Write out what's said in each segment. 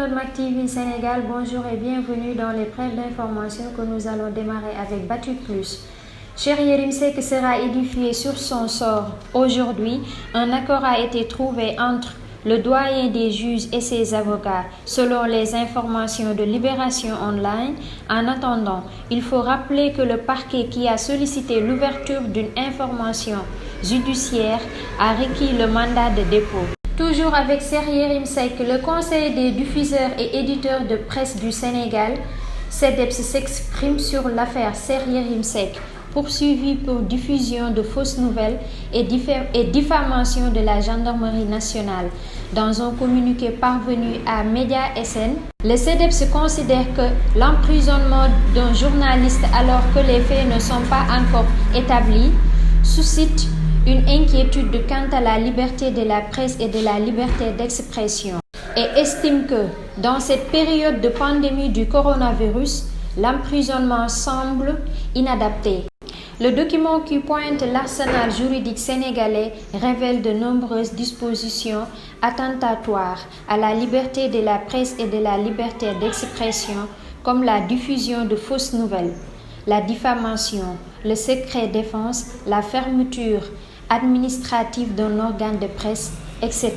internautes Mak TV Sénégal, bonjour et bienvenue dans les brèves d'information que nous allons démarrer avec Batu Plus. Cheikh Yérim Seck sera édifié sur son sort. Aujourd'hui, un accord a été trouvé entre le doyen des juges et ses avocats, selon les informations de Libération Online. En attendant, il faut rappeler que le parquet qui a sollicité l'ouverture d'une information judiciaire a requis le mandat de dépôt. Toujours avec Cheikh Yérim Seck, le Conseil des diffuseurs et éditeurs de presse du Sénégal, CDEPS, s'exprime sur l'affaire Cheikh Yérim Seck, poursuivi pour diffusion de fausses nouvelles et diffamation de la gendarmerie nationale. Dans un communiqué parvenu à Média SN, le CDEPS considère que l'emprisonnement d'un journaliste alors que les faits ne sont pas encore établis suscite une inquiétude quant à la liberté de la presse et de la liberté d'expression, et estime que, dans cette période de pandémie du coronavirus, l'emprisonnement semble inadapté. Le document qui pointe l'arsenal juridique sénégalais révèle de nombreuses dispositions attentatoires à la liberté de la presse et de la liberté d'expression, comme la diffusion de fausses nouvelles, la diffamation, le secret défense, la fermeture administrative d'un organe de presse, etc.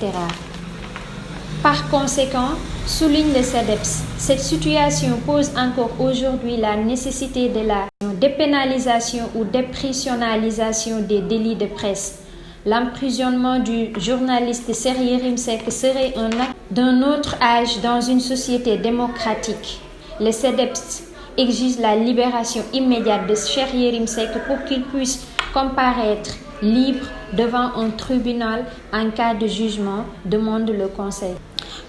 Par conséquent, souligne le CDEPS, cette situation pose encore aujourd'hui la nécessité de la dépénalisation ou déprisonnalisation des délits de presse. L'emprisonnement du journaliste Cheikh Yérim Seck serait un acte d'un autre âge dans une société démocratique. Le CDEPS exige la libération immédiate de Cheikh Yérim Seck pour qu'il puisse comparaître libre devant un tribunal en cas de jugement, demande le Conseil.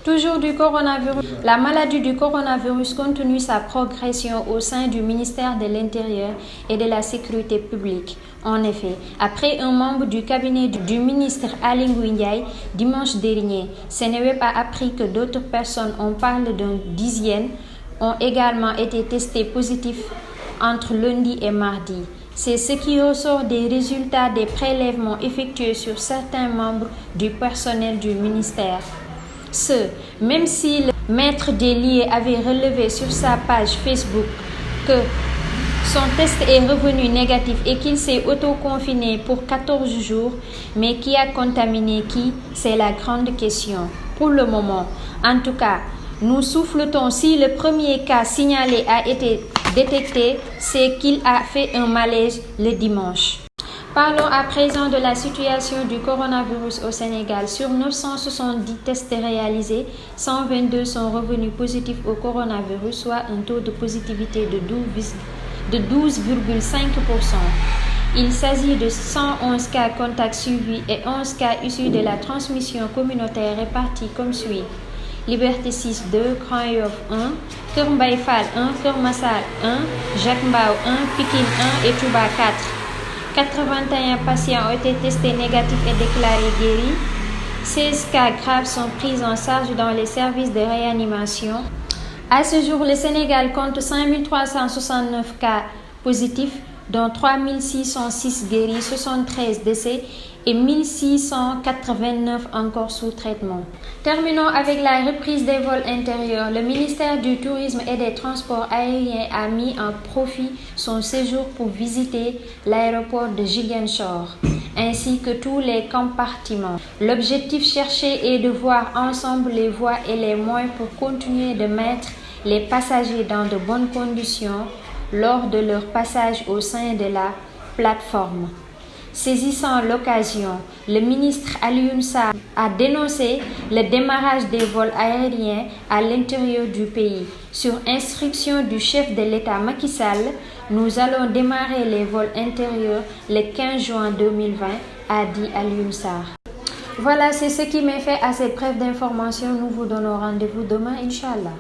Toujours du coronavirus, la maladie du coronavirus continue sa progression au sein du ministère de l'Intérieur et de la Sécurité publique. En effet, après un membre du cabinet du ministre Aly Ngouille Ndiaye dimanche dernier, Seneweb a appris que d'autres personnes, on parle d'une dizaine, ont également été testées positives entre lundi et mardi. C'est ce qui ressort des résultats des prélèvements effectués sur certains membres du personnel du ministère. Même si le maître des lieux avait relevé sur sa page Facebook que son test est revenu négatif et qu'il s'est auto-confiné pour 14 jours, mais qui a contaminé qui, c'est la grande question. Pour le moment, en tout cas, nous souffletons si le premier cas signalé a été détecté, c'est qu'il a fait un malaise le dimanche. Parlons à présent de la situation du coronavirus au Sénégal. Sur 970 tests réalisés, 122 sont revenus positifs au coronavirus, soit un taux de positivité de 12,5%. Il s'agit de 111 cas contacts suivis et 11 cas issus de la transmission communautaire répartis comme suit. Liberté 6 2, Grand Yoff 1, Kër Mbaye Fall 1, Kër Massar 1, Jacques Mbao 1, Pikine 1 et Touba 4. 81 patients ont été testés négatifs et déclarés guéris. 16 cas graves sont pris en charge dans les services de réanimation. À ce jour, le Sénégal compte 5369 cas positifs, dont 3606 guéris, 73 décès et 1689 encore sous traitement. Terminons avec la reprise des vols intérieurs. Le ministère du Tourisme et des Transports aériens a mis en profit son séjour pour visiter l'aéroport de Ziguinchor, ainsi que tous les compartiments. L'objectif cherché est de voir ensemble les voies et les moyens pour continuer de mettre les passagers dans de bonnes conditions lors de leur passage au sein de la plateforme. Saisissant l'occasion, le ministre Alioune Sarr a dénoncé le démarrage des vols aériens à l'intérieur du pays. Sur instruction du chef de l'État Macky Sall, nous allons démarrer les vols intérieurs le 15 juin 2020, a dit Alioune Sarr. Voilà, c'est ce qui m'est fait à cette brève d'information. Nous vous donnons rendez-vous demain, Inch'Allah.